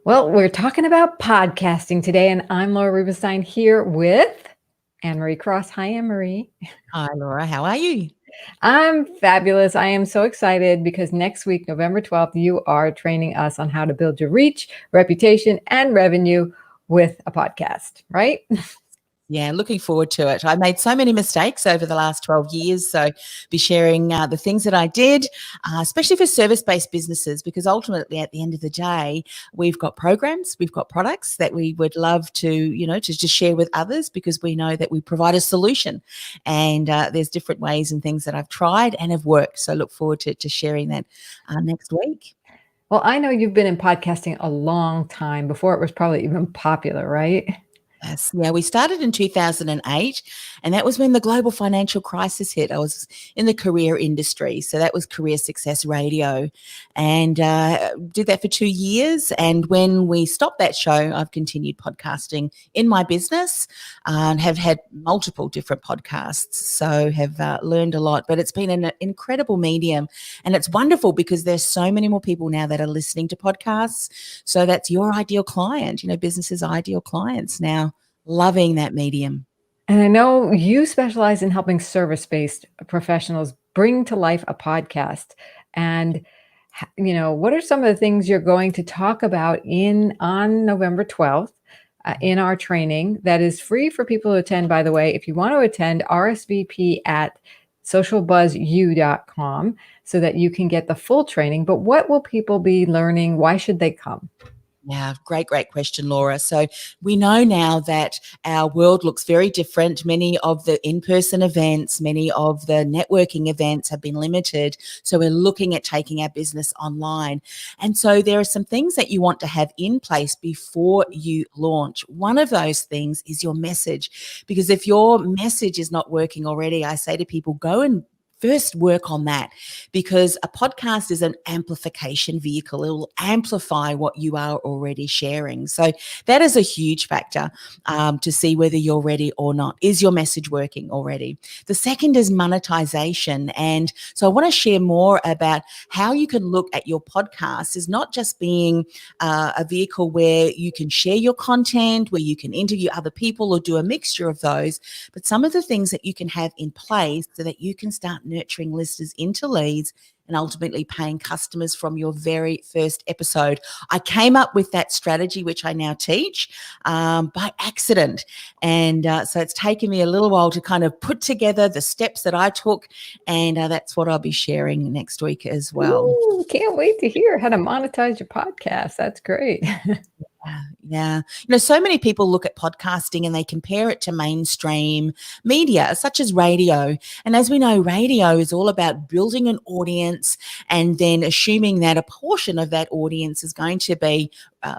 Well, we're talking about podcasting today, and I'm Laura Rubenstein here with Anne-Marie Cross. Hi, Anne-Marie. Hi, Laura. How are you? I'm fabulous. I am so excited because next week, November 12th, you are training us on how to build your reach, reputation, and revenue with a podcast, right? Yeah, looking forward to it. I made so many mistakes over the last 12 years. So, be sharing the things that I did, especially for service based businesses, because ultimately, at the end of the day, we've got programs, we've got products that we would love to just share with others because we know that we provide a solution. And there's different ways and things that I've tried and have worked. So, look forward to sharing that next week. Well, I know you've been in podcasting a long time before it was probably even popular, right? Yes. Yeah, we started in 2008, and that was when the global financial crisis hit. I was in the career industry, so that was Career Success Radio, and did that for 2 years. And when we stopped that show, I've continued podcasting in my business and have had multiple different podcasts, so have learned a lot. But it's been an incredible medium, and it's wonderful because there's so many more people now that are listening to podcasts. So that's your ideal client, businesses' ideal clients now. Loving that medium. And I know you specialize in helping service-based professionals bring to life a podcast. And what are some of the things you're going to talk about on November 12th in our training that is free for people to attend, by the way? If you want to attend, RSVP at socialbuzzu.com so that you can get the full training. But what will people be learning? Why should they come? Yeah, great question, Laura. So we know now that our world looks very different. Many of the in-person events, many of the networking events have been limited. So we're looking at taking our business online. And so there are some things that you want to have in place before you launch. One of those things is your message, because if your message is not working already, I say to people, go and first work on that, because a podcast is an amplification vehicle. It will amplify what you are already sharing. So that is a huge factor to see whether you're ready or not. Is your message working already? The second is monetization. And so I want to share more about how you can look at your podcast as not just being a vehicle where you can share your content, where you can interview other people or do a mixture of those, but some of the things that you can have in place so that you can start nurturing listeners into leads and ultimately paying customers from your very first episode. I came up with that strategy, which I now teach by accident. And so it's taken me a little while to kind of put together the steps that I took. And that's what I'll be sharing next week as well. Ooh, can't wait to hear how to monetize your podcast. That's great. Yeah. So many people look at podcasting and they compare it to mainstream media, such as radio. And as we know, radio is all about building an audience and then assuming that a portion of that audience is going to be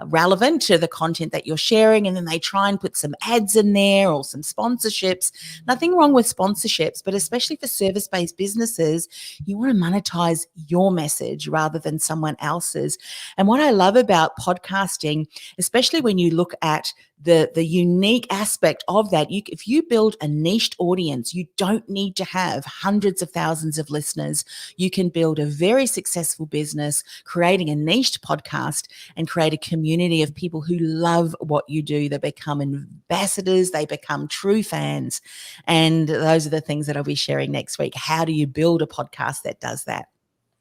relevant to the content that you're sharing. And then they try and put some ads in there or some sponsorships. Nothing wrong with sponsorships, but especially for service-based businesses, you want to monetize your message rather than someone else's. And what I love about podcasting, especially when you look at the unique aspect of that, if you build a niched audience, you don't need to have hundreds of thousands of listeners. You can build a very successful business creating a niched podcast and create a community of people who love what you do. They become ambassadors, they become true fans. And those are the things that I'll be sharing next week. How do you build a podcast that does that?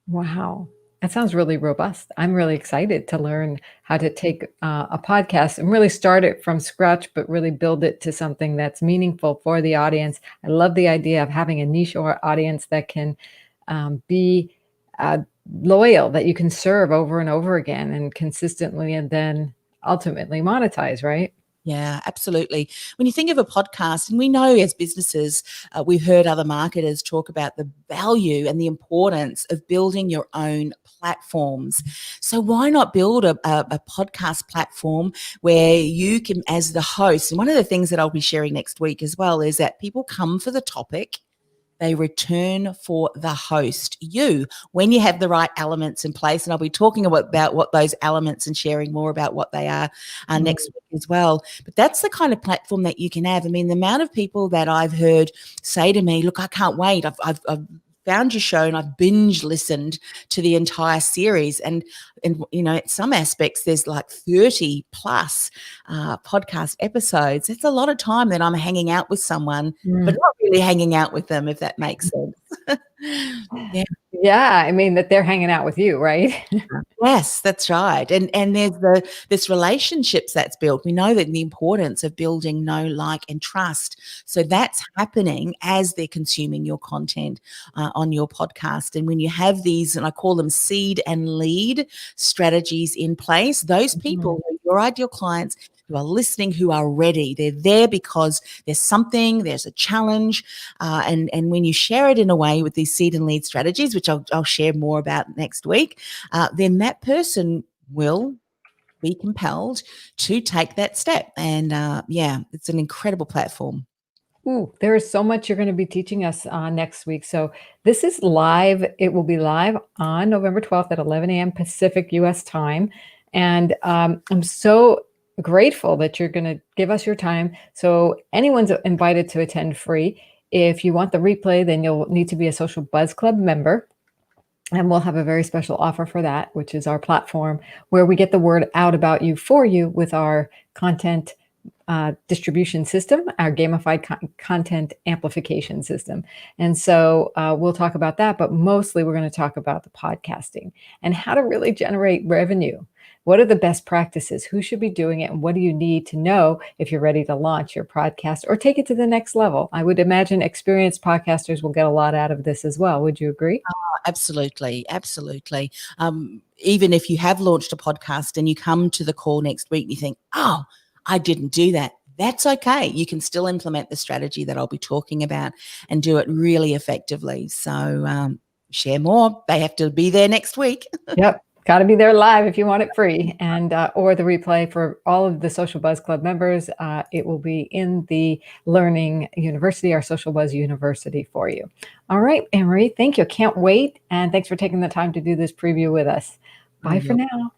Wow. That sounds really robust. I'm really excited to learn how to take a podcast and really start it from scratch, but really build it to something that's meaningful for the audience. I love the idea of having a niche or audience that can be loyal, that you can serve over and over again and consistently, and then ultimately monetize, right? Yeah, absolutely. When you think of a podcast, and we know as businesses, we've heard other marketers talk about the value and the importance of building your own platforms. So why not build a podcast platform where you can, as the host, and one of the things that I'll be sharing next week as well is that people come for the topic, they return for the host, you, when you have the right elements in place. And I'll be talking about what those elements and sharing more about what they are next week as well. But that's the kind of platform that you can have. I mean, the amount of people that I've heard say to me, look, I can't wait. I've found your show and I've binge listened to the entire series. And you know, in some aspects, there's like 30 plus podcast episodes. It's a lot of time that I'm hanging out with someone, but Mm. not really hanging out with them, if that makes sense. Yeah. Yeah, I mean that they're hanging out with you, right? Yes, that's right. And there's this relationships that's built. We know that the importance of building know, like, and trust. So that's happening as they're consuming your content on your podcast. And when you have these, and I call them seed and lead strategies in place, those people, your ideal clients who are listening, who are ready, they're there because there's a challenge. And when you share it in a way with these seed and lead strategies, which I'll share more about next week, then that person will be compelled to take that step. And yeah, it's an incredible platform. Ooh, there is so much you're going to be teaching us next week. So this is live. It will be live on November 12th at 11 a.m. Pacific US time. And I'm so grateful that you're going to give us your time. So anyone's invited to attend free. If you want the replay, then you'll need to be a Social Buzz Club member. And we'll have a very special offer for that, which is our platform where we get the word out about you for you with our content distribution system, our gamified content amplification system. And so we'll talk about that, but mostly we're going to talk about the podcasting and how to really generate revenue. What are the best practices? Who should be doing it? And what do you need to know if you're ready to launch your podcast or take it to the next level? I would imagine experienced podcasters will get a lot out of this as well. Would you agree? Absolutely. Absolutely. Even if you have launched a podcast and you come to the call next week and you think, oh, I didn't do that. That's okay. You can still implement the strategy that I'll be talking about and do it really effectively. So share more. They have to be there next week. Yep. Got to be there live if you want it free, and or the replay for all of the Social Buzz Club members. It will be in the Learning University, our Social Buzz University for you. All right, Anne-Marie, thank you. Can't wait, and thanks for taking the time to do this preview with us. Bye for now.